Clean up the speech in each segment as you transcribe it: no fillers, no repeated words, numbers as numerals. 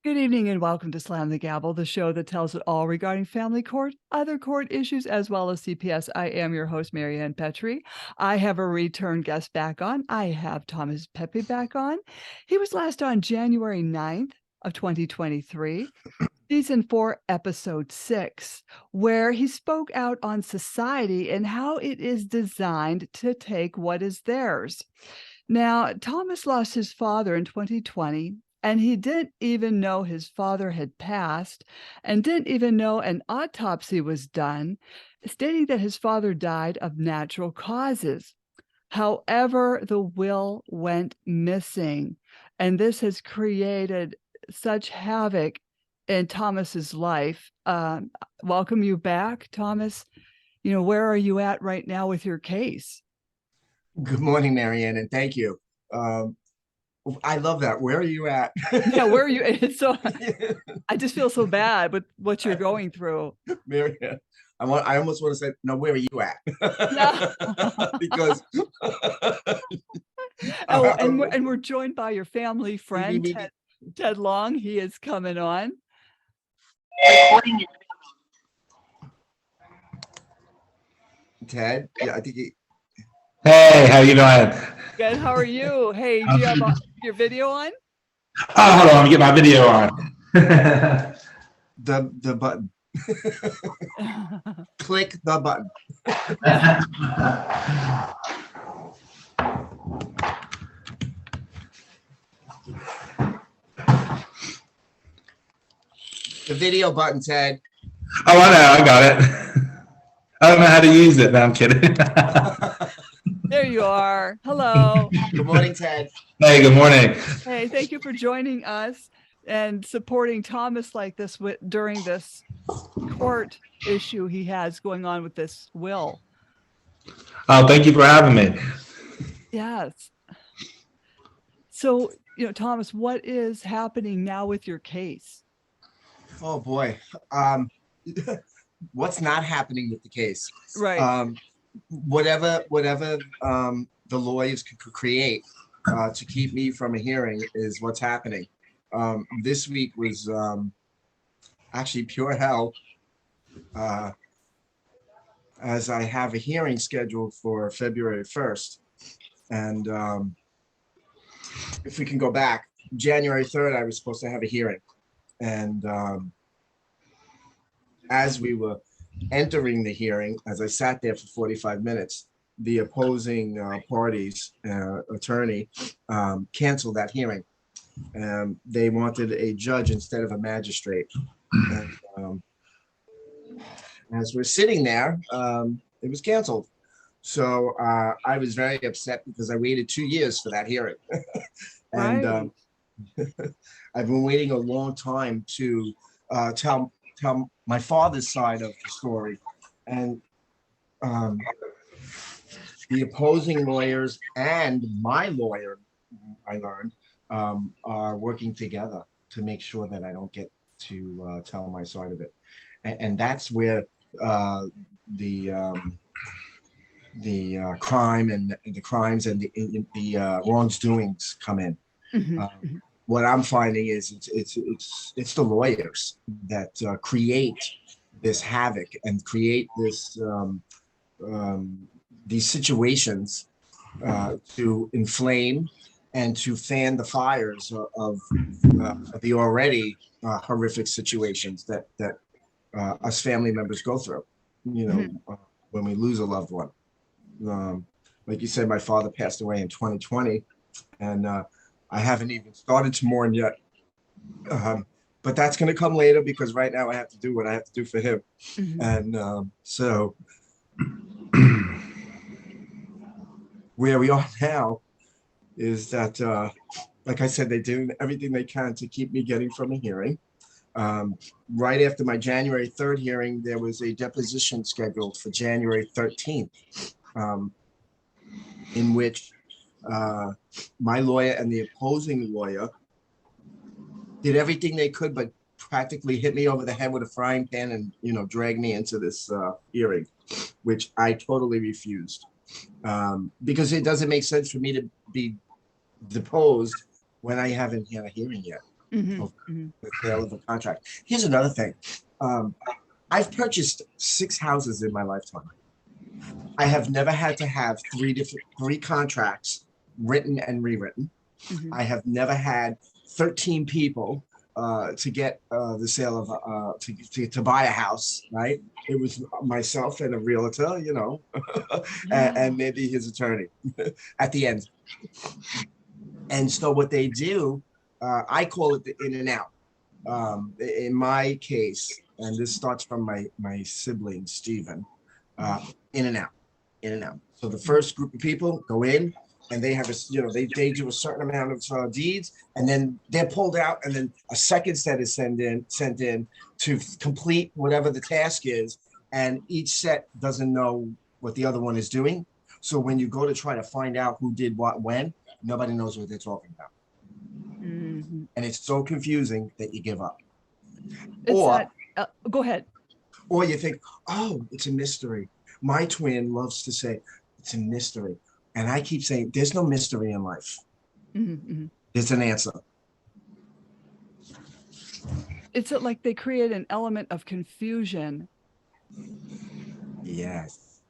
Good evening and welcome to Slam the Gavel, the show that tells it all regarding family court, other court issues, as well as CPS. I am your host, Marianne Petrie. I have a return guest back on. I have Thomas Pepe back on. He was last on January 9th of 2023, season 4, episode 6, where he spoke out on society and how it is designed to take what is theirs. Now, Thomas lost his father in 2020. And he didn't even know his father had passed and didn't even know an autopsy was done, stating that his father died of natural causes. However, the will went missing, and this has created such havoc in Thomas's life. Welcome you back, Thomas. Where are you at right now with your case? Good morning, Marianne, and thank you. I love that. Where are you at? Yeah, where are you? So I just feel so bad with what you're going through. Marianne, I almost want to say, no, where are you at? Yeah. Because and we're joined by your family friend, Ted Long. He is coming on. Ted, yeah, I think he. Hey, how you doing? Good. How are you? Hey, do you have your video on? Oh, hold on, let me get my video on. The button. Click the button. The video button, Ted. Oh, I know, I got it. I don't know how to use it. No, I'm kidding. There you are. Hello. Good morning, Ted. Hey, good morning. Hey, thank you for joining us and supporting Thomas like this during this court issue he has going on with this will. Oh, thank you for having me. Yes. So, Thomas, what is happening now with your case? Oh boy. What's not happening with the case? Right. Whatever the lawyers could create to keep me from a hearing is what's happening. This week was actually pure hell, as I have a hearing scheduled for February 1st. And if we can go back, January 3rd, I was supposed to have a hearing. And as we were entering the hearing, as I sat there for 45 minutes, the opposing party's attorney canceled that hearing. They wanted a judge instead of a magistrate. And as we're sitting there, it was canceled. So I was very upset because I waited 2 years for that hearing. And right. I've been waiting a long time to tell my father's side of the story. And the opposing lawyers and my lawyer, I learned, are working together to make sure that I don't get to tell my side of it. And that's where the crime and the crimes and the wrongdoings come in. Mm-hmm. What I'm finding is it's the lawyers that create this havoc and create this these situations to inflame and to fan the fires of the already horrific situations that us family members go through. When we lose a loved one. Like you said, my father passed away in 2020, and I haven't even started to mourn yet. But that's going to come later because right now I have to do what I have to do for him. Mm-hmm. And so where we are now is that, like I said, they do everything they can to keep me getting from a hearing. Right after my January 3rd hearing, there was a deposition scheduled for January 13th, in which my lawyer and the opposing lawyer did everything they could, but practically hit me over the head with a frying pan and, drag me into this hearing, which I totally refused. Because it doesn't make sense for me to be deposed when I haven't had a hearing yet. Mhm, of mhm. the sale of a contract. Here's another thing. I've purchased 6 houses in my lifetime. I have never had to have three contracts written and rewritten. Mhm. I have never had 13 people to get the sale of to buy a house, right? It was myself and a realtor, Yeah. and maybe his attorney at the end. And so what they do, I call it the in and out. In my case, and this starts from my sibling Stephen, uh, in and out, in and out. So the first group of people go in, and they have they do a certain amount of deeds, and then they're pulled out, and then a second set is sent in to complete whatever the task is, and each set doesn't know what the other one is doing. So when you go to try to find out who did what when, nobody knows what they're talking about, Mhm. and it's so confusing that you give up. It's that Or go ahead. Or you think, oh, it's a mystery. My twin loves to say, it's a mystery. And I keep saying, there's no mystery in life. Mhm, mhm. There's an answer. It's like they create an element of confusion, Yes.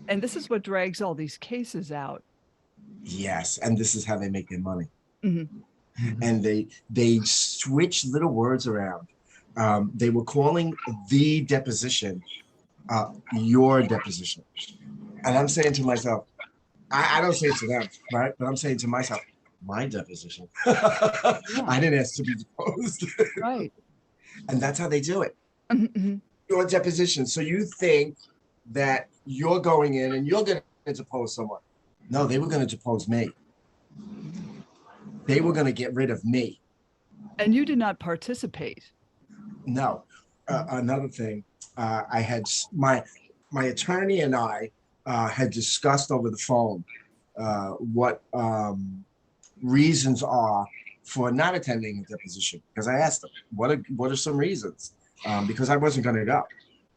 and this is what drags all these cases out. Yes. And this is how they make their money. Mhm. And they switch little words around. They were calling the deposition your deposition. And I'm saying to myself, I don't say it to them, right? But I'm saying to myself, my deposition. Yeah, I didn't ask to be deposed. right. And that's how they do it. Mhm, mhm. Your deposition. So you think that you're going in and you're going to depose someone. No, they were going to depose me. They were going to get rid of me. And you did not participate. No. Another thing, I had my attorney and I had discussed over the phone what reasons are for not attending a deposition, because I asked them what are some reasons, because I wasn't going to go.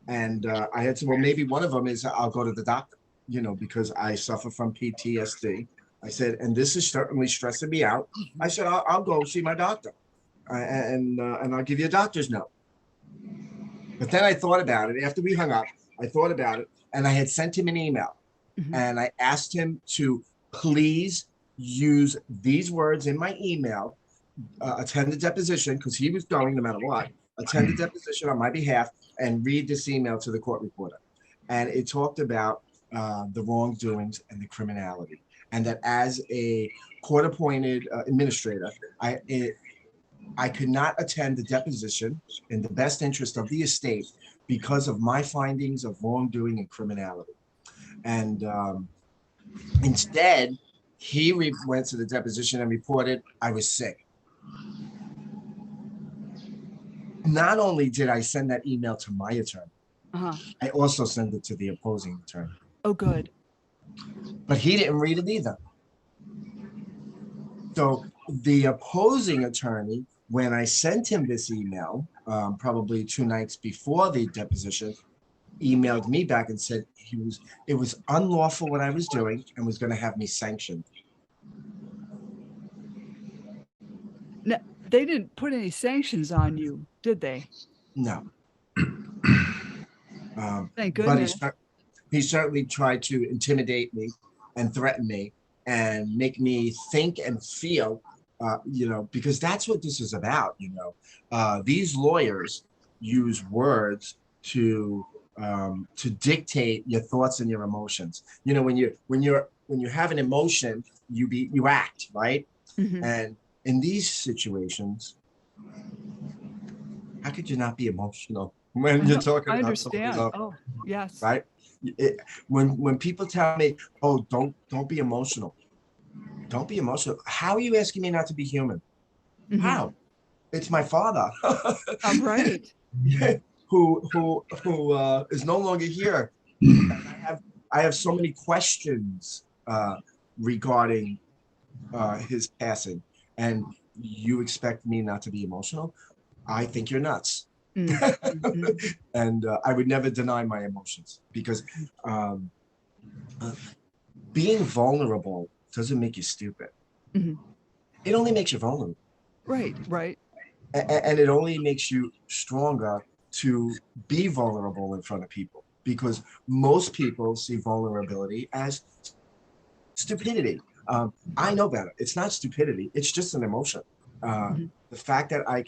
And I had said, well, maybe one of them is I'll go to the doctor, because I suffer from PTSD. I said, and this is certainly stressing me out. I said, I'll go see my doctor, and I'll give you a doctor's note. But then I thought about it after we hung up. I thought about it, and I had sent him an email, Mhm. and I asked him to please use these words in my email, attend the deposition, because he was going no matter what, attend the deposition on my behalf and read this email to the court reporter. And it talked about the wrongdoings and the criminality. And that as a court-appointed administrator, I could not attend the deposition in the best interest of the estate because of my findings of wrongdoing and criminality. And instead, he went to the deposition and reported I was sick. Not only did I send that email to my attorney, Uh-huh. I also sent it to the opposing attorney. Oh, good. But he didn't read it either. So the opposing attorney, when I sent him this email, probably 2 nights before the deposition, emailed me back and said it was unlawful what I was doing and was going to have me sanctioned. No, they didn't put any sanctions on you, did they? No. Thank But goodness. he certainly tried to intimidate me and threaten me and make me think and feel, because that's what this is about. These lawyers use words to dictate your thoughts and your emotions. When you have an emotion, you act, right? Mhm. And in these situations, how could you not be emotional when you're talking I about somebody's understand. life, Oh, yes. right? When people tell me, "Oh, don't be emotional," don't be emotional. How are you asking me not to be human? Mhm. How? It's my father, Right. who is no longer here. And I have so many questions regarding his passing, and you expect me not to be emotional? I think you're nuts. Mm, mhm, And I would never deny my emotions, because um, uh, being vulnerable doesn't make you stupid. mhm. It only makes you vulnerable. Right, right. And it only makes you stronger to be vulnerable in front of people, because most people see vulnerability as stupidity. I know better. It's not stupidity. It's just an emotion. Mhm. The fact that I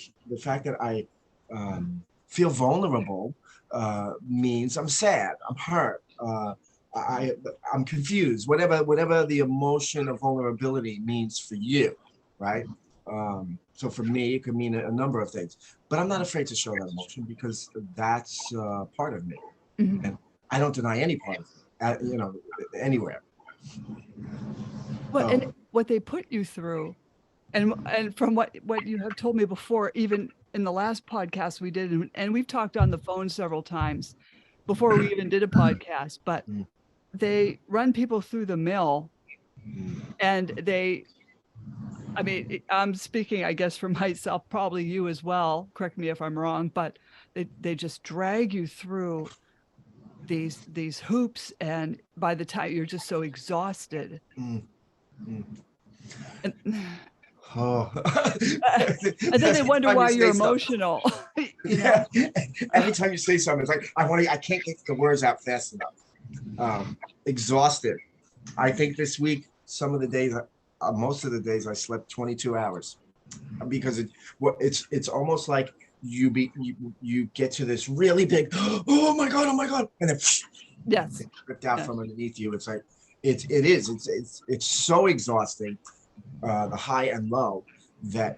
feel vulnerable means I'm sad, I'm hurt, I I'm confused. Whatever the emotion of vulnerability means for you, right? So for me, it could mean a number of things. But I'm not afraid to show that emotion, because that's part of me, Mhm. and I don't deny any part of me, anywhere. Well, and So what they put you through, and from what you have told me before, even in the last podcast we did, and we've talked on the phone several times before we even did a podcast, but Mm, they run people through the mill, mm, and I mean, I'm speaking, I guess, for myself, probably you as well. Correct me if I'm wrong, but they just drag you through these hoops, and by the time you're just so exhausted. mm, mm. And, Oh. and then they Every wonder time you why you're say something. emotional, Yeah. Every time you say something, it's like I can't get the words out fast enough. Exhausted. I think this week, most of the days, I slept 22 hours, because it's almost like you get to this really big, oh my god, and then Yes. it's ripped out Yeah. from underneath you. It's like it's so exhausting, the high and low, that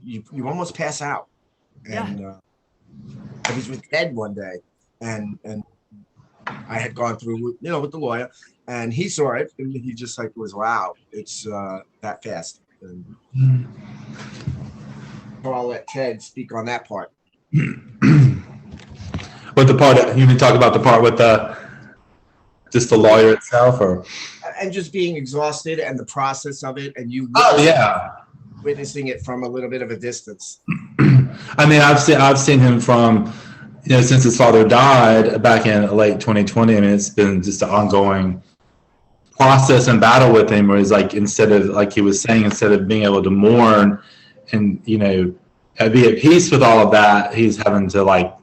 you almost pass out. Yeah. And I was with Ted one day, and I had gone through with the lawyer, and he saw it, and he just like was, wow, it's that fast. And so I'll let Ted speak on that part. With the part, you mean talk about the part with just the lawyer itself, or? And just being exhausted, and the process of it, and you Oh yeah. witnessing it from a little bit of a distance. I mean, I've seen him from, since his father died back in late 2020. I mean, it's been just an ongoing process and battle with him, where he's like, instead of, like he was saying, instead of being able to mourn and be at peace with all of that, he's having to like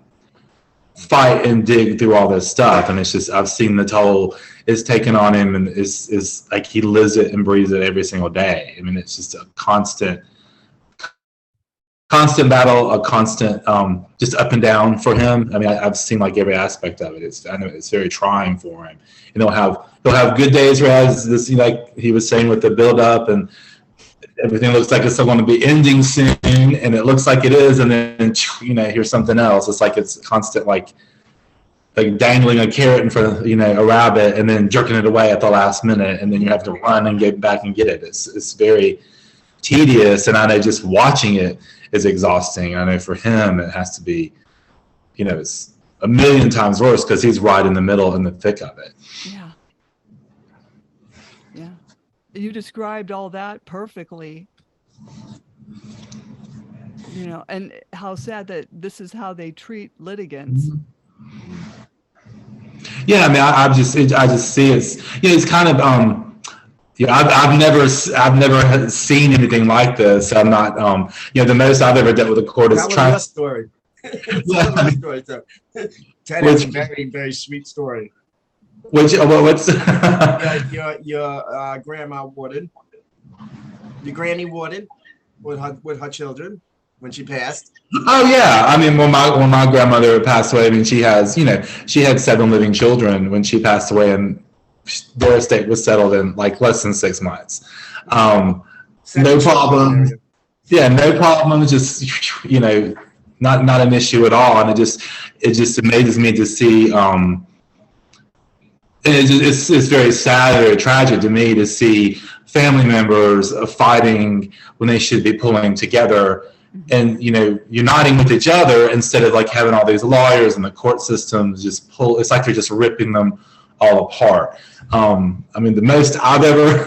fight and dig through all this stuff. And it's just, I've seen the toll it's taken on him, and is like he lives it and breathes it every single day. I mean, it's just a constant battle, a constant just up and down for him. I mean, I've seen like every aspect of it. I know it's very trying for him. And he'll have good days where he has this, like he was saying, with the build up, and everything looks like it's going to be ending soon, and it looks like it is, and then here's something else. It's like it's constant, like dangling a carrot in front of a rabbit, and then jerking it away at the last minute, and then you have to run and get back and get it. It's very tedious, and I know just watching it is exhausting. I know for him it has to be, it's a million times worse, because he's right in the middle, in the thick of it. Yeah. Yeah. You described all that perfectly. And how sad that this is how they treat litigants. Yeah, I mean, I just see it's kind of I've never seen anything like this. I'm not the most I've ever dealt with a court is That was your story. Your story, too. Ted has a very, very sweet story. What's your grandma Warden, your granny Warden, with her children when she passed. Oh yeah, I mean, when my grandmother passed away, I mean, she had 7 living children when she passed away, and their estate was settled in like less than 6 months. No problem. Yeah, no problem. Just not an issue at all, and it just amazes me to see. It's very sad, very tragic to me to see family members fighting when they should be pulling together and uniting with each other, instead of like having all these lawyers and the court systems just pull. It's like they're just ripping them all apart. I mean, the most I've ever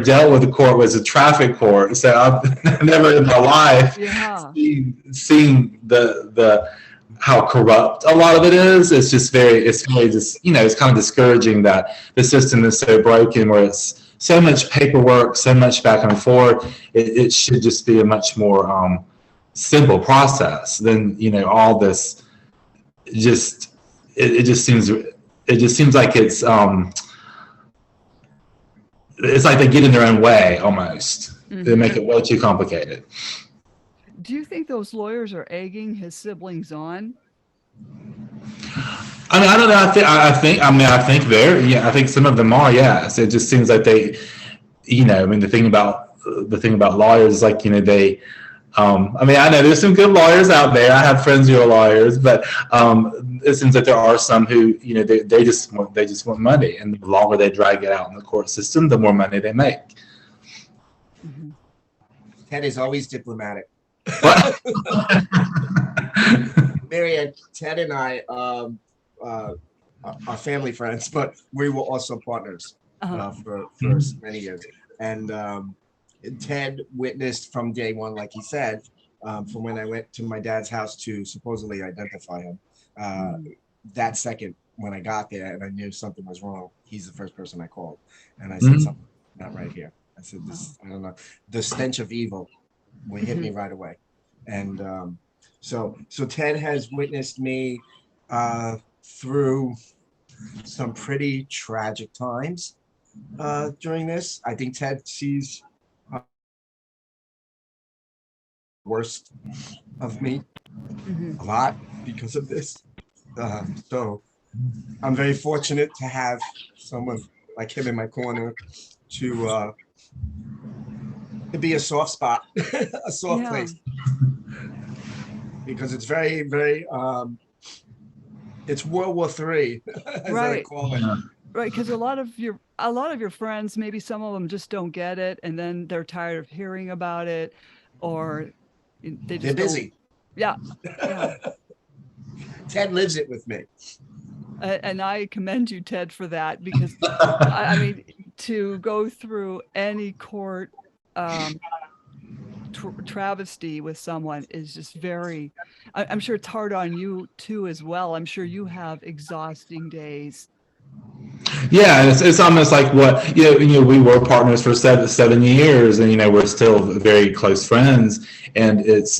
dealt with a court was a traffic court. So I've never in my life seen the how corrupt a lot of it is. It's just it's kind of discouraging that the system is so broken, where it's so much paperwork, so much back and forth. It should just be a much more simple process than, you know, all this. Just it just seems like it's like they get in their own way almost. They make it way too complicated. Do you think those lawyers are egging his siblings on? I mean, I don't know. I think some of them are. Yes, it just seems like they, you know, I mean, the thing about lawyers is, like, you know, they. I mean, I know there's some good lawyers out there. I have friends who are lawyers, but it seems that there are some who, you know, they just want money, and the longer they drag it out in the court system, the more money they make. Ted is always diplomatic. Marianne, Ted and I are family friends, but we were also partners for many years. And Ted witnessed from day one, like he said, from when I went to my dad's house to supposedly identify him. That second, when I got there and I knew something was wrong, he's the first person I called. And I said, something not right here. I said, this, I don't know, the stench of evil would hit me right away. And so Ted has witnessed me through some pretty tragic times during this. I think Ted sees worst of me a lot because of this. So I'm very fortunate to have someone like him in my corner to be a soft spot, a soft place. Because it's very, very, it's World War III, as I call it. Right, because a lot of your friends, maybe some of them just don't get it, and then they're tired of hearing about it, or they're busy. Yeah. Ted lives it with me. And I commend you, Ted, for that, because I mean, to go through any court travesty with someone is just very, I'm sure it's hard on you too as well. I'm sure you have exhausting days. Yeah, it's almost like what, you know, we were partners for seven years, and, you know, we're still very close friends. And it's,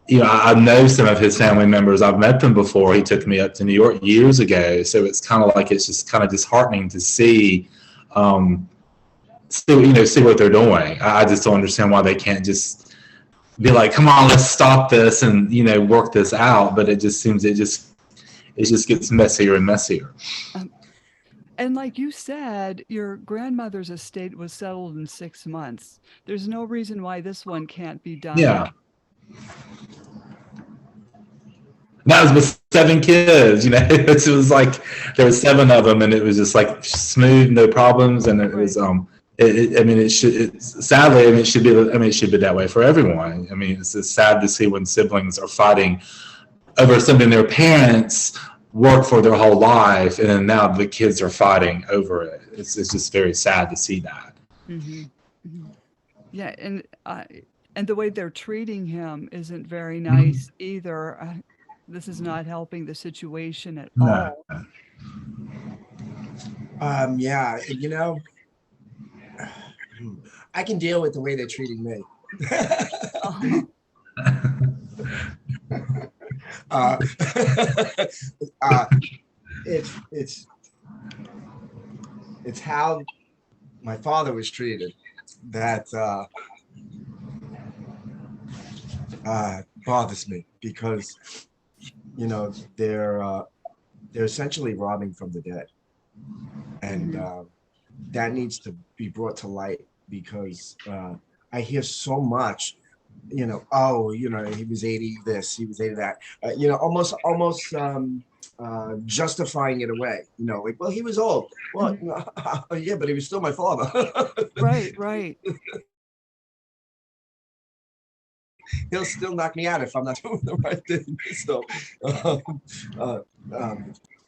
you know, I know some of his family members. I've met them before. He took me up to New York years ago. So it's kind of like, it's just kind of disheartening to see, see what they're doing. I just don't understand why they can't just be like, come on, let's stop this and, you know, work this out. But it just seems, it just gets messier and messier. And like you said, your grandmother's estate was settled in 6 months. There's no reason why this one can't be done. Yeah. That was with 7 kids, you know. It was like there were 7 of them, and it was just like smooth, no problems, and it was it should sadly, it should be that way for everyone. I mean, it's sad to see when siblings are fighting over something their parents worked for their whole life, and then now the kids are fighting over it. It's just very sad to see that. Yeah, and the way they're treating him isn't very nice either. This is not helping the situation at all. Yeah, you know, I can deal with the way they're treating me. It's how my father was treated that bothers me, because, you know, they're essentially robbing from the dead, and that needs to be brought to light, because I hear so much, you know, oh, you know, he was 80 this, he was 80 that, you know, almost justifying it away, you know, like, well, he was old. Well, yeah, but he was still my father. Right. He'll still knock me out if I'm not doing the right thing.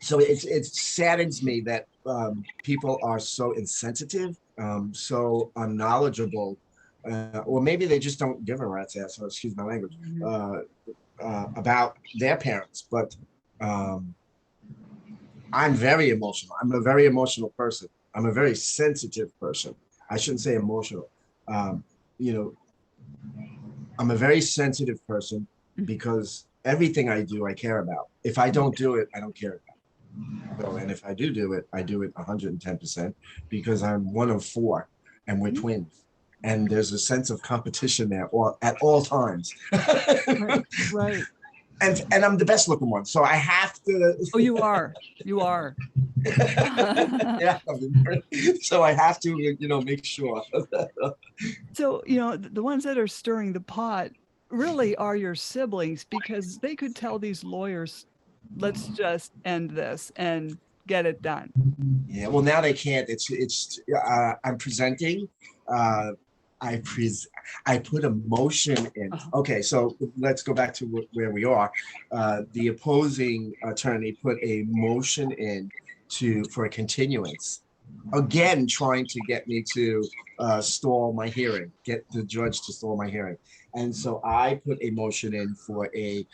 So it saddens me that people are so insensitive, so unknowledgeable, or maybe they just don't give a rat's ass, so excuse my language, about their parents. But I'm very emotional. I'm a very emotional person, I'm a very sensitive person. I shouldn't say emotional. You know, I'm a very sensitive person because everything I do, I care about. If I don't do it, I don't care about. So, and if I do it, I do it 110% because I'm one of four and we're twins. And there's a sense of competition there or at all times. Right. Right. And I'm the best looking one. So I have to. Oh, you are. You are. Yeah. So I have to, make sure. So, the ones that are stirring the pot really are your siblings because they could tell these lawyers, let's just end this and get it done. Yeah, well, now they can't. I'm presenting. Uh, I put a motion in. Okay, so let's go back to where we are. The opposing attorney put a motion in for a continuance. Again, trying to get me to stall my hearing, get the judge to stall my hearing. And so I put a motion in for a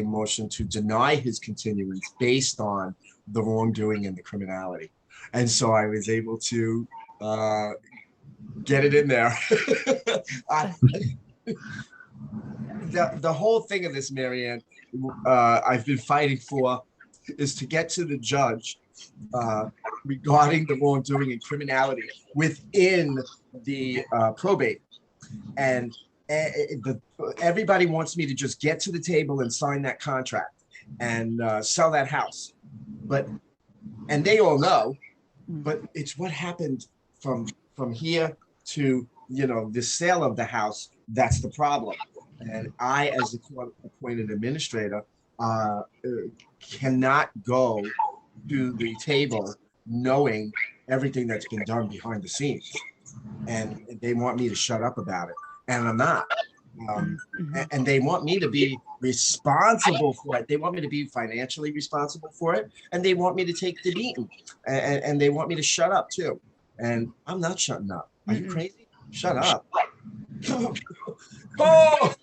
motion to deny his continuance based on the wrongdoing and the criminality. And so I was able to get it in there. The whole thing of this, Marianne, I've been fighting for is to get to the judge regarding the wrongdoing and criminality within the probate. And everybody wants me to just get to the table and sign that contract and sell that house. And they all know, but it's what happened from here to, the sale of the house. That's the problem. And I, as the court appointed administrator, cannot go to the table knowing everything that's been done behind the scenes. And they want me to shut up about it. And I'm not. And they want me to be responsible for it. They want me to be financially responsible for it. And they want me to take the beating. And they want me to shut up too. And I'm not shutting up. Are you crazy? Shut up. Oh!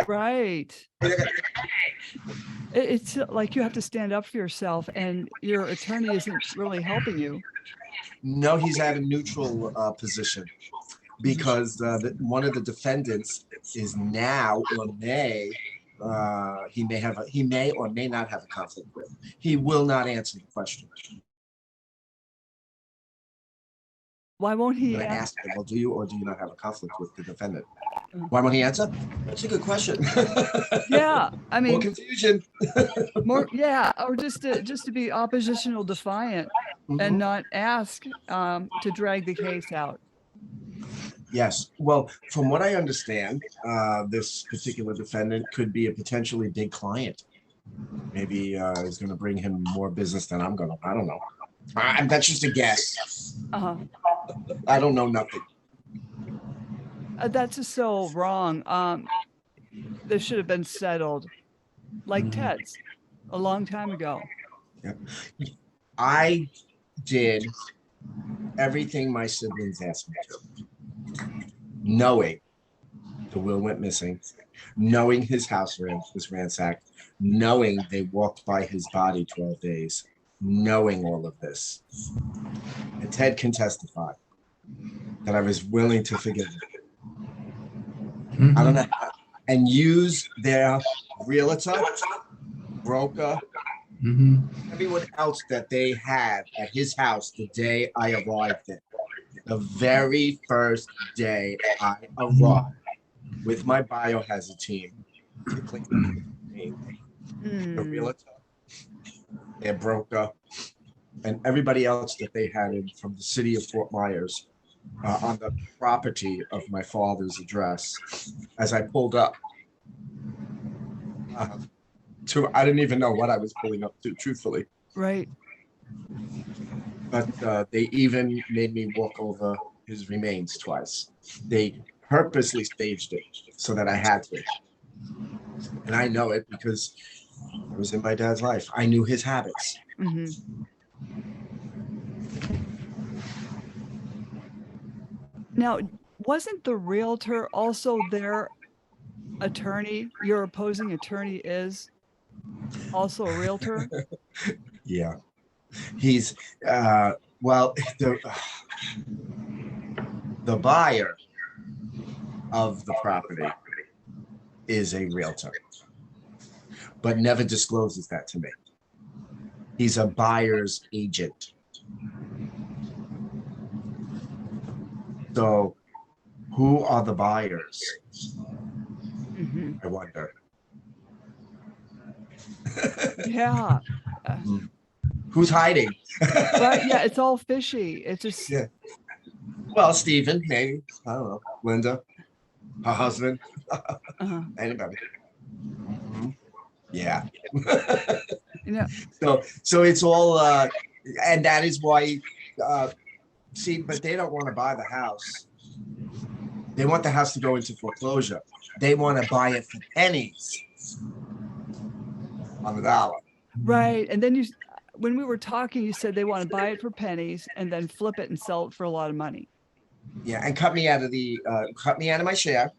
Right. It's like you have to stand up for yourself, and your attorney isn't really helping you. No, he's at a neutral position because one of the defendants is now or he may or may not have a conflict with. He will not answer the question. Why won't he? I'm going to ask him, well, do you or do you not have a conflict with the defendant? Why won't he answer? That's a good question. Yeah, I mean, more confusion. or just to be oppositional defiant and not ask to drag the case out. Yes. Well, from what I understand, this particular defendant could be a potentially big client. Maybe is going to bring him more business than I'm going to. I don't know. That's just a guess. I don't know nothing. That's just so wrong. This should have been settled like Ted's a long time ago. Yep. I did everything my siblings asked me to, knowing the will went missing, knowing his house was ransacked, knowing they walked by his body 12 days, knowing all of this. And Ted can testify that I was willing to forgive him. I don't know, and use their realtor, broker, everyone else that they had at his house the day I arrived there. The very first day I arrived with my biohazard team, the realtor, their broker, and everybody else that they had in from the city of Fort Myers on the property of my father's address. As I pulled up, I didn't even know what I was pulling up to, truthfully. Right. But they even made me walk over his remains twice. They purposely staged it so that I had to. And I know it because I was in my dad's life. I knew his habits. Now, wasn't the realtor also their attorney? Your opposing attorney is also a realtor? Yeah. He's Well, the buyer of the property is a realtor, but never discloses that to me. He's a buyer's agent. So who are the buyers? I wonder. Yeah. Who's hiding? Right. Yeah. It's all fishy. It's just, Yeah. Well, Stephen, maybe. I don't know. Linda, her husband, anybody. Yeah. you know, So it's all, and that is why, see, but they don't want to buy the house. They want the house to go into foreclosure. They want to buy it for pennies on the dollar. right. And then when we were talking, you said they want to buy it for pennies and then flip it and sell it for a lot of money. Yeah, and cut me out of my share,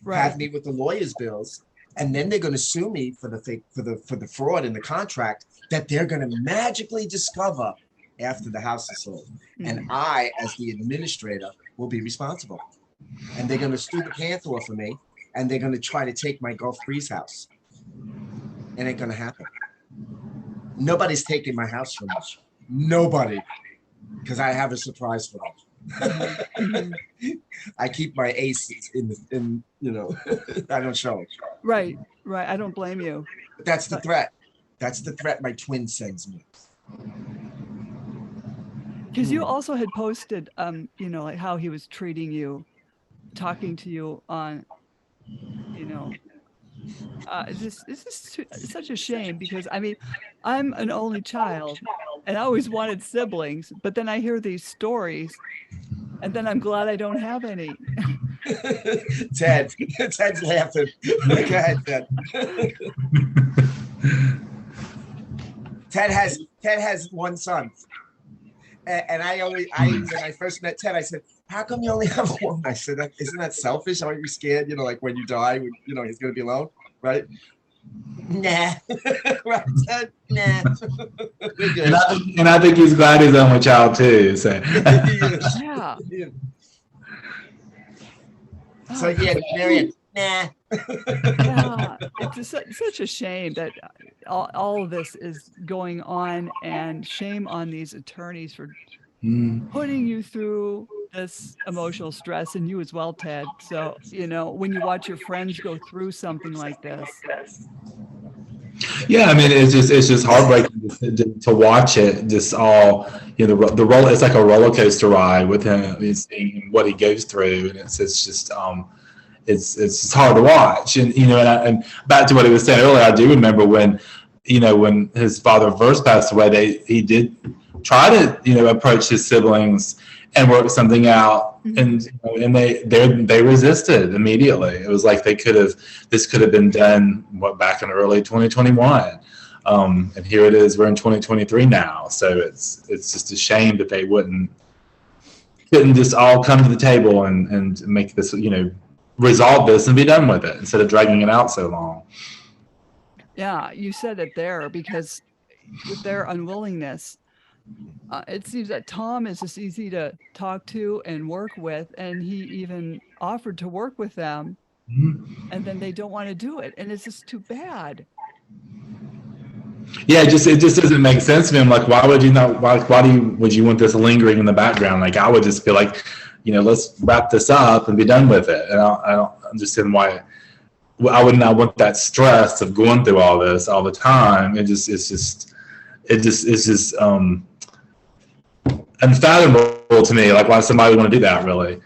Right. have me with the lawyer's bills, and then they're going to sue me for the fraud in the contract that they're going to magically discover after the house is sold. And I, as the administrator, will be responsible. And they're going to sue the pants off of me, and they're going to try to take my Gulf Breeze house. It ain't going to happen. Nobody's taking my house from me. Nobody, because I have a surprise for them. I keep my aces in I don't show them. Right. I don't blame you. But that's the threat. That's the threat my twin sends me. Because you also had posted, like how he was treating you, talking to you on, this is such a shame because I mean, I'm an only child and I always wanted siblings, but then I hear these stories and then I'm glad I don't have any. Ted's laughing. Go ahead, Ted. Ted has one son. And when I first met Ted, I said, how come you only have one? I said, isn't that selfish? Aren't you scared? Like when you die, he's going to be alone, right? Nah. Right, Ted? Nah. We're good. And I think he's glad he's only child too. So. Yeah. So yeah, Marion, nah. Yeah, it's such a shame that all of this is going on, and shame on these attorneys for putting you through this emotional stress, and you as well, Ted. So, when you watch your friends go through something like this. Yeah, I mean, it's just heartbreaking to watch it. Just all, the roll. It's like a roller coaster ride with him, seeing what he goes through, and it's just it's hard to watch. And and back to what he was saying earlier, I do remember when his father first passed away, he did try to approach his siblings and work something out, and they resisted immediately. It was like this could have been done back in early 2021, and here it is, we're in 2023 now. So it's just a shame that they couldn't just all come to the table and make this resolve this and be done with it instead of dragging it out so long. Yeah, you said it there, because with their unwillingness, it seems that Tom is just easy to talk to and work with, and he even offered to work with them, and then they don't want to do it, and it's just too bad. Yeah, it just doesn't make sense to me. I'm like, why would you not? Why would you want this lingering in the background? Like, I would just feel like, let's wrap this up and be done with it. And I don't understand why I would not want that stress of going through all this all the time. It's just unfathomable to me. Like, why somebody would want to do that, really.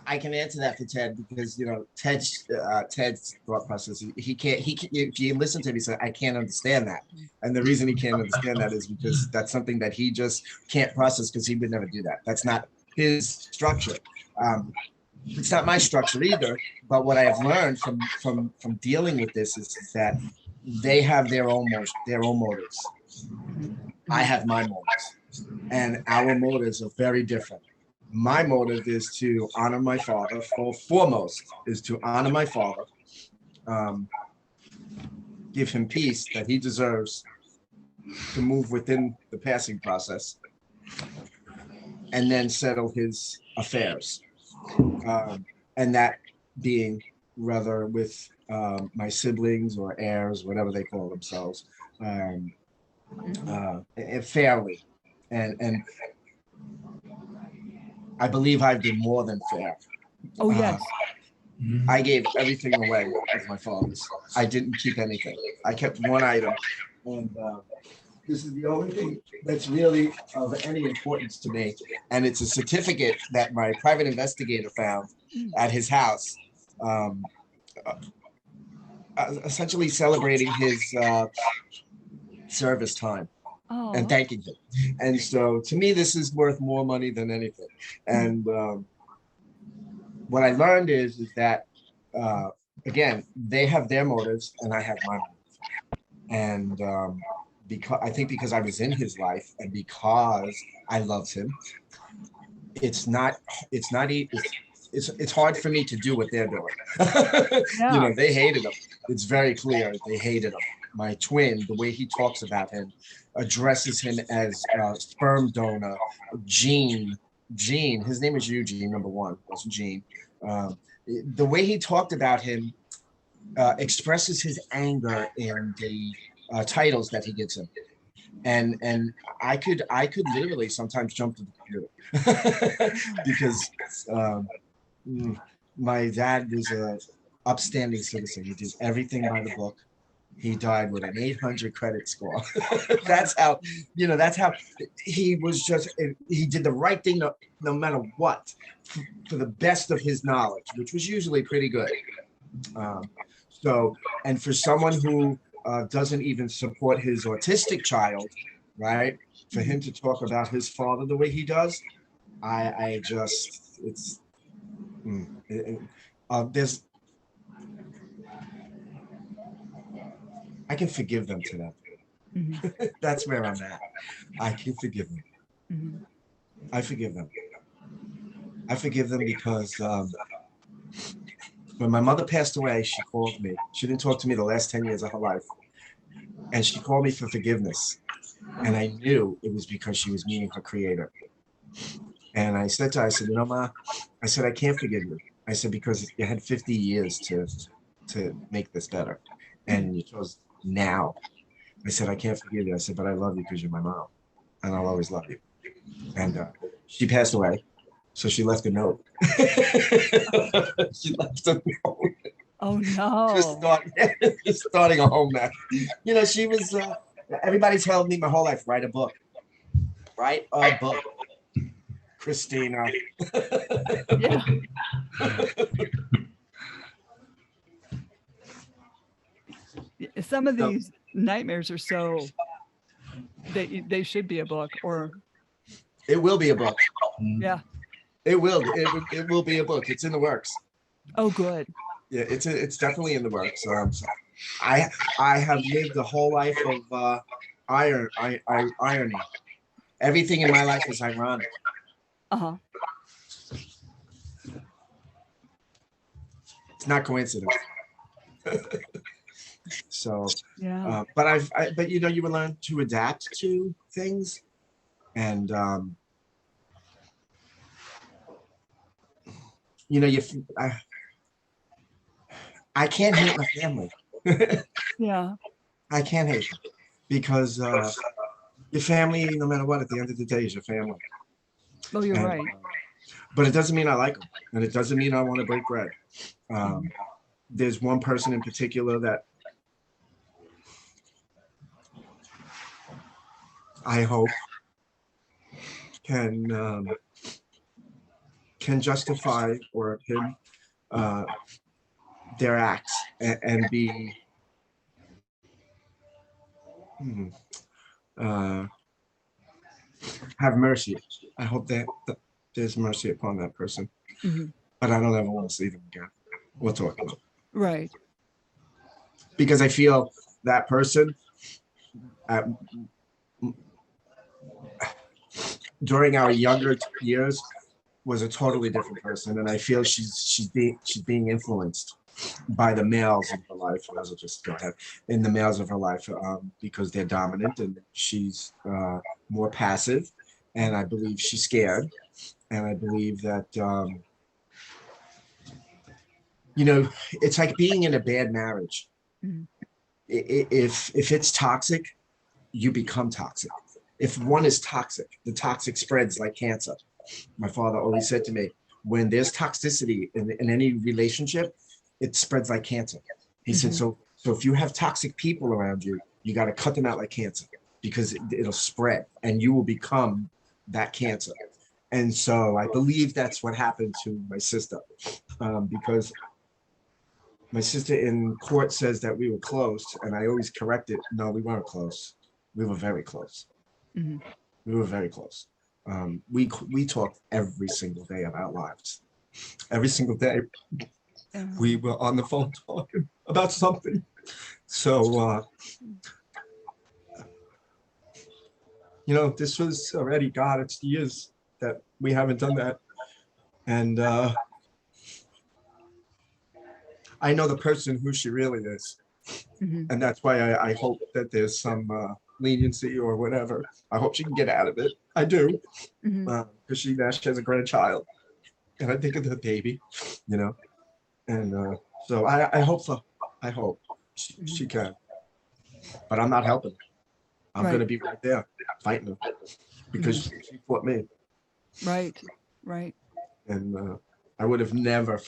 I can answer that for Ted, because Ted's thought process. He can't. If you listen to him, he said, "I can't understand that," and the reason he can't understand that is because that's something that he just can't process, because he would never do that. That's not his structure. It's not my structure either. But what I have learned from dealing with this is that they have their own motives. I have my motives, and our motives are very different. My motive is to honor my father. Foremost is to honor my father, give him peace that he deserves to move within the passing process, and then settle his affairs. And that being rather with my siblings or heirs, whatever they call themselves, fairly. And I believe I've been more than fair. Oh, yes. I gave everything away of my father's. I didn't keep anything. I kept one item. And this is the only thing that's really of any importance to me. And it's a certificate that my private investigator found at his house, essentially celebrating his service time and thanking him. And so to me, this is worth more money than anything. And what I learned is that, again, they have their motives and I have my motives. And because I was in his life and because I loved him, it's hard for me to do what they're doing. You know, they hated him. It's very clear they hated him. My twin, the way he talks about him, addresses him as sperm donor, Gene. His name is Eugene, number one. That's Gene. The way he talked about him expresses his anger in the titles that he gives him. And I could literally sometimes jump to the computer because my dad was a upstanding citizen. He did everything by the book. He died with an 800 credit score. That's how he was. He did the right thing no matter what, for the best of his knowledge, which was usually pretty good. And for someone who doesn't even support his autistic child, right? For him to talk about his father the way he does, I can forgive them to that. Mm-hmm. That's where I'm at. I can forgive them. Mm-hmm. I forgive them. I forgive them because when my mother passed away, she called me. She didn't talk to me the last 10 years of her life. And she called me for forgiveness. And I knew it was because she was meeting her creator. And I said to her, I said, Ma, I said, I can't forgive you. I said, because you had 50 years to make this better. And you chose now. I said, I can't forgive you. I said, but I love you because you're my mom. And I'll always love you. And she passed away. So she left a note. She left a note. Oh, no. Just starting a home now. You know, she was, everybody's told me my whole life, write a book. Write a book. Christina. Yeah. Some of these nightmares are so, they should be a book, or. It will be a book. Yeah. It will be a book. It's in the works. Oh, good. Yeah, it's definitely in the works. I have lived a whole life of irony. Everything in my life is ironic. Uh-huh. It's not coincidence. So yeah. But you know, you will learn to adapt to things, and you know, I can't hate my family. Yeah. I can't hate them because your family, no matter what, at the end of the day, is your family. Oh, you're right. But it doesn't mean I like them, and it doesn't mean I want to break bread. There's one person in particular that I hope can justify or him their acts and be have mercy. I hope that there's mercy upon that person. Mm-hmm. But I don't ever want to see them again. We'll talk about it. Right. Because I feel that person during our younger years was a totally different person, and I feel she's being influenced by the males in her life. And I'll just go ahead in the males of her life because they're dominant, and she's more passive, and I believe she's scared, and I believe that it's like being in a bad marriage. Mhm. If it's toxic, you become toxic. If one is toxic, the toxic spreads like cancer. My father always said to me, when there's toxicity in any relationship, it spreads like cancer. He said, so if you have toxic people around you, you got to cut them out like cancer, because it'll spread and you will become that cancer. And so I believe that's what happened to my sister, because my sister in court says that we were close, and I always correct it. No, we weren't close. We were very close. Mhm. We were very close. We talked every single day of our lives. Every single day, we were on the phone talking about something. So, this was already, God, it's years that we haven't done that. And I know the person who she really is. Mhm. And that's why I hope that there's some leniency or whatever. I hope she can get out of it. I do. Mhm. Because she has a grandchild. And I think of the baby, And so I hope so. I hope she can. But I'm not helping. I'm going to be right there fighting her, because she fought me. Right. And I would have never,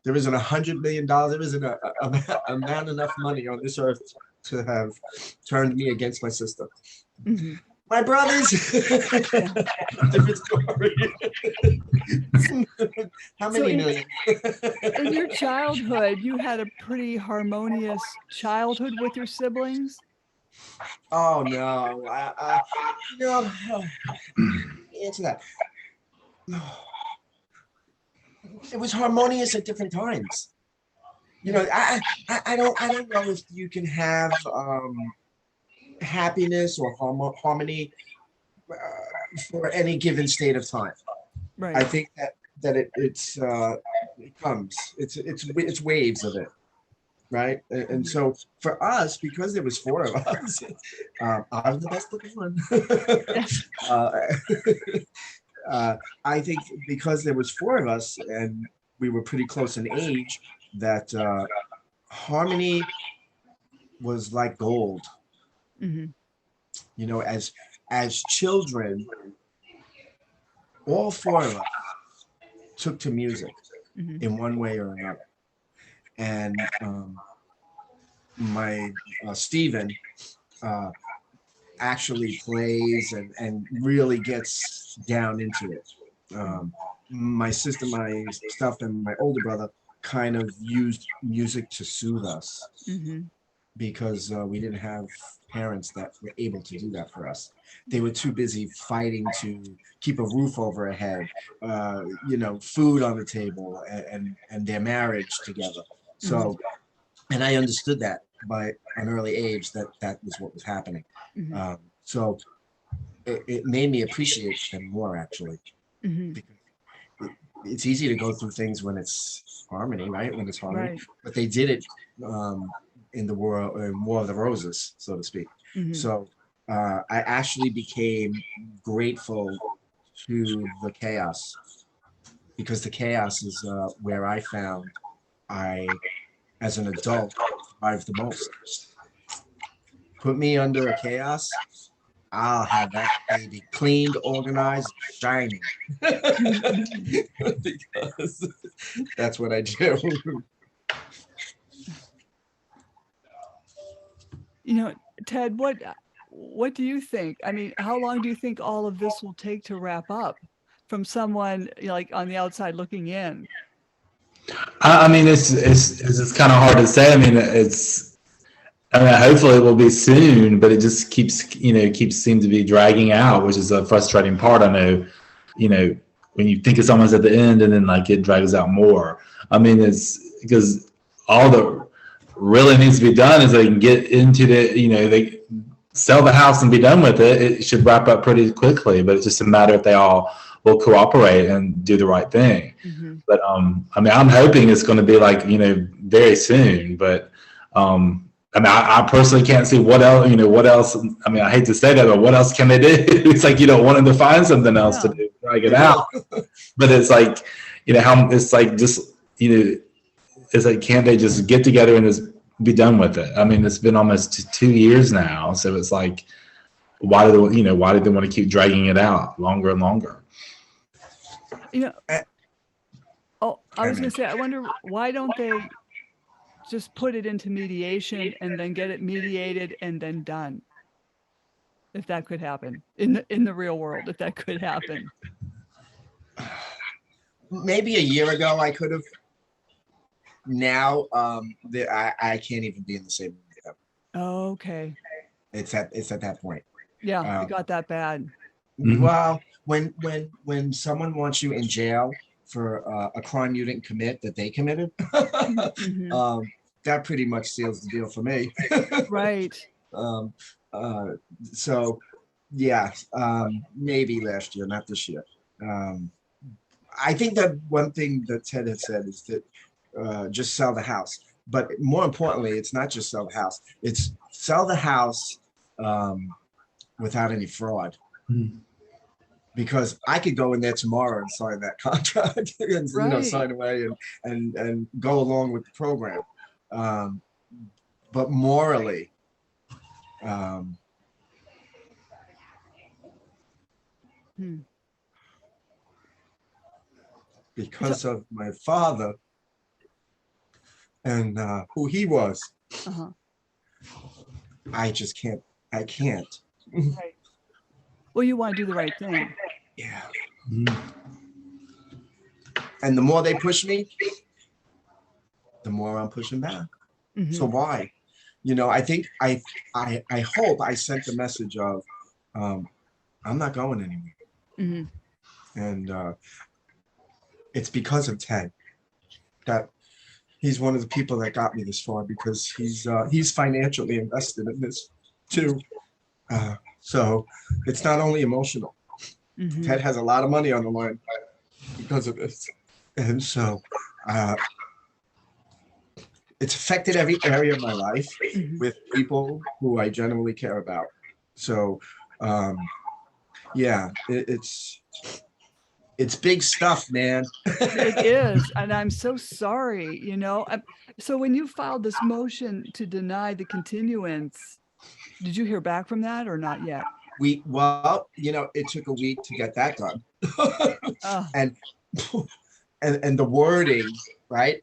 there isn't $100 million, there isn't a amount enough money on this earth to have turned me against my sister. Mhm. My brothers, different story. How many million? In your childhood, you had a pretty harmonious childhood with your siblings? Oh no, no. Answer that. It was harmonious at different times. I don't know if you can have happiness or harmony for any given state of time. Right. I think that it comes. It's waves of it, right? And so for us, because there was 4 of us, I was the best looking one. I think because there was 4 of us and we were pretty close in age, that harmony was like gold. Mhm. As children, all 4 of us took to music Mhm. in one way or another. And my Stephen actually plays and really gets down into it. My sister, my stuff, and my older brother kind of used music to soothe us, because we didn't have parents that were able to do that for us. They were too busy fighting to keep a roof over our head, food on the table, and their marriage together. So, and I understood that by an early age that was what was happening. So it made me appreciate them more, actually, because it's easy to go through things when it's harmony, right? When it's harmony, Right. but they did it in the War of the Roses, so to speak. So I actually became grateful to the chaos, because the chaos is where I found as an adult, survived the most. Put me under a chaos, I'll have that baby cleaned, organized, shining. Because that's what I do. Ted, what do you think? I mean, how long do you think all of this will take to wrap up from someone like on the outside looking in? I mean, it's kind of hard to say. I mean, hopefully it will be soon, but it just keeps seem to be dragging out, which is a frustrating part. I know, when you think it's almost at the end and then like it drags out more. I mean, it's because all that really needs to be done is they can get into they sell the house and be done with it. It should wrap up pretty quickly, but it's just a matter if they all will cooperate and do the right thing. But I mean, I'm hoping it's going to be like very soon, but I mean, I personally can't see what else, what else. I mean, I hate to say that, but what else can they do? It's like you don't want them to find something else to do, drag it out. But it's like, how it's like just, it's like, can't they just get together and just be done with it? I mean, it's been almost 2 years now, so it's like, why do they want to keep dragging it out longer and longer? I was going to say, I wonder why don't they just put it into mediation and then get it mediated and then done? If that could happen in the real world, if that could happen. Maybe a year ago I could have. Now I can't even be in the same room with them. Oh, okay. It's at that point. Yeah, it got that bad. Well, when someone wants you in jail for a crime you didn't commit that they committed, that pretty much seals the deal for me. Right. So yeah, maybe last year, not this year. I think that one thing that Ted had said is that just sell the house. But more importantly, it's not just sell the house. It's sell the house without any fraud. Because I could go in there tomorrow and sign that contract and sign away and go along with the program. But morally, because of my father and who he was, I just can't. I can't. Right. Well, you want to do the right thing. Yeah. And the more they push me, the more I'm pushing back. So why? I think I hope I sent the message of I'm not going anywhere. And it's because of Ted that he's one of the people that got me this far, because he's financially invested in this too. So it's not only emotional. Ted has a lot of money on the line because of this. And so it's affected every area of my life with people who I genuinely care about. So yeah, it's big stuff, man. It is. And I'm so sorry, So when you filed this motion to deny the continuance, did you hear back from that or not yet? It took a week to get that done. And the wording, right?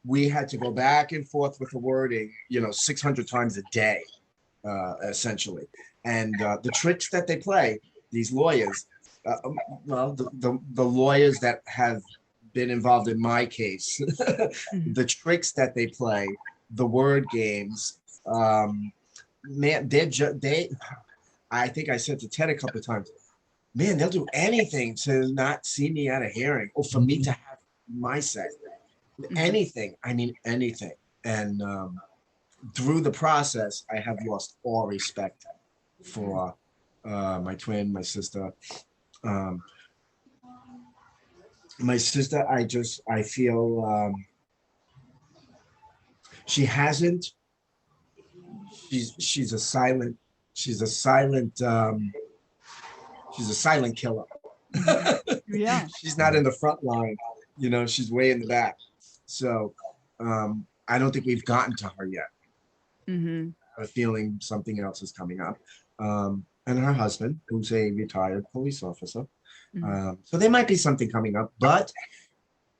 We had to go back and forth with the wording, 600 times a day, essentially. And the tricks that they play, these lawyers, the lawyers that have been involved in my case, the tricks that they play, the word games, man, I think I said to Ted a couple of times, man, they'll do anything to not see me at a hearing or for me to have my say. Anything. I mean, anything. And through the process, I have lost all respect for my twin, my sister. My sister, I feel she hasn't. She's a silent killer. Yeah. She's not in the front line, she's way in the back. So I don't think we've gotten to her yet. I have a feeling something else is coming up. And her husband, who's a retired police officer. So there might be something coming up, but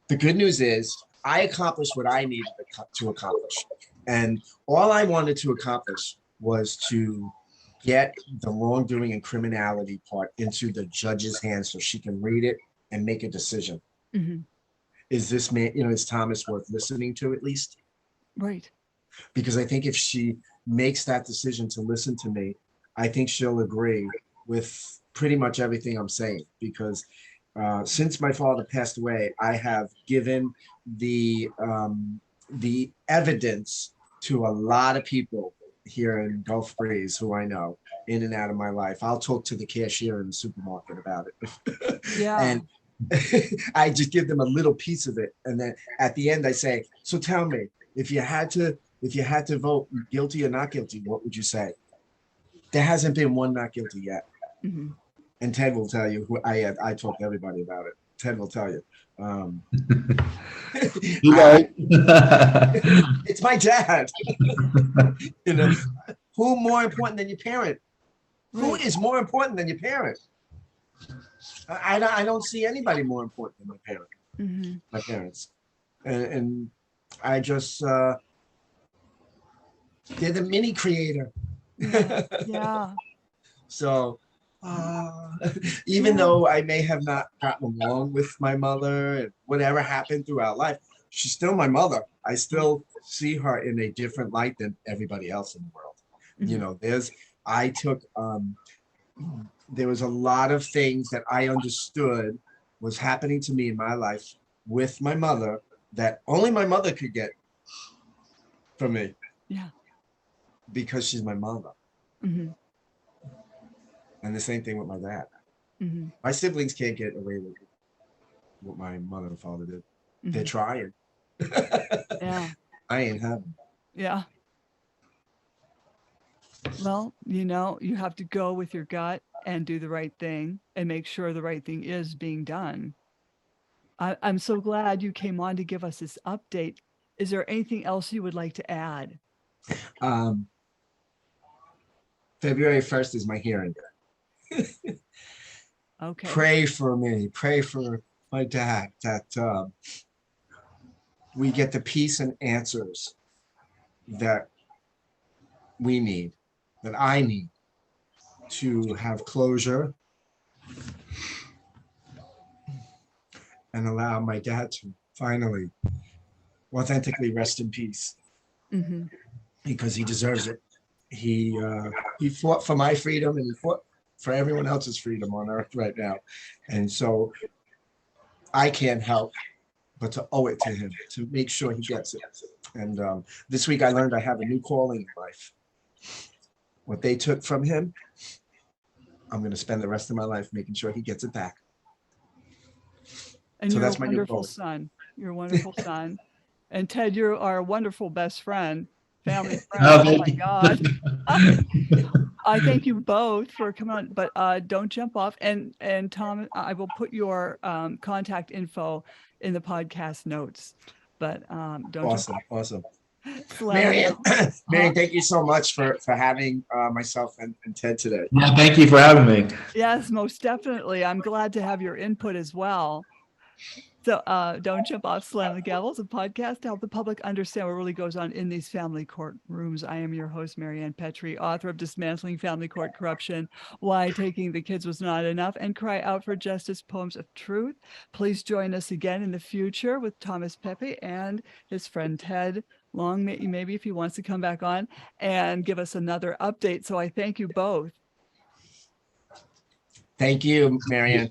the good news is I accomplished what I needed to accomplish. And all I wanted to accomplish was to get the wrongdoing and criminality part into the judge's hands so she can read it and make a decision. Is this man, is Thomas worth listening to at least? Right. Because I think if she makes that decision to listen to me, I think she'll agree with pretty much everything I'm saying. Because since my father passed away, I have given the evidence to a lot of people here in Gulf Breeze who I know in and out of my life. I'll talk to the cashier in the supermarket about it. Yeah. And I just give them a little piece of it. And then at the end I say, so tell me, if you had to if you had to vote guilty or not guilty, what would you say? There hasn't been one not guilty yet. Mhm. And Ted will tell you who I talk to everybody about it. Ted will tell you. You guys. It's my dad. You know, who more important than your parent? Who Right. is more important than your parent? I don't see anybody more important than my parent. Mhm. My parents, and I just they're the mini creator. Yeah. Yeah. So even Yeah. though I may have not gotten along with my mother and whatever happened throughout life, she's still my mother. I still see her in a different light than everybody else in the world. You Mhm. know, I took there was a lot of things that I understood was happening to me in my life with my mother that only my mother could get from me Yeah. because she's my mother. Mhm. And the same thing with my dad. Mhm. My siblings can't get away with what my mother and father did. They're Mhm. trying. Yeah. I ain't having. Yeah. Well, you have to go with your gut and do the right thing and make sure the right thing is being done. I'm so glad you came on to give us this update. Is there anything else you would like to add? February 1st is my hearing. Okay. Pray for me. Pray for my dad that we get the peace and answers that we need, that I need to have closure and allow my dad to finally authentically rest in peace Mm-hmm. because he deserves it. He fought for my freedom and he fought for everyone else's freedom on earth right now. And so I can't help but to owe it to him to make sure he gets it. And this week I learned I have a new calling in life. What they took from him, I'm going to spend the rest of my life making sure he gets it back. And So you're a that's my new wonderful goal. son. You're a wonderful son. And Ted, you are a wonderful best friend, family friend. Oh, Oh thank my you. God. I thank you both for coming on, but don't jump off. And Tom, I will put your contact info in the podcast notes. But don't jump Awesome. Awesome. off. Slam the Marianne, gavel. Marianne, thank you so much for having myself and Ted today. Yeah, thank you for having me. Yes, most definitely. I'm glad to have your input as well. So don't jump off, Slam the Gavel is a podcast to help the public understand what really goes on in these family court rooms. I am your host, Marianne Petrie, author of Dismantling Family Court Corruption, Why Taking the Kids Was Not Enough, and Cry Out for Justice, Poems of Truth. Please join us again in the future with Thomas Pepe and his friend Ted Long, maybe if he wants to come back on and give us another update. So I thank you both. Thank you, Marianne.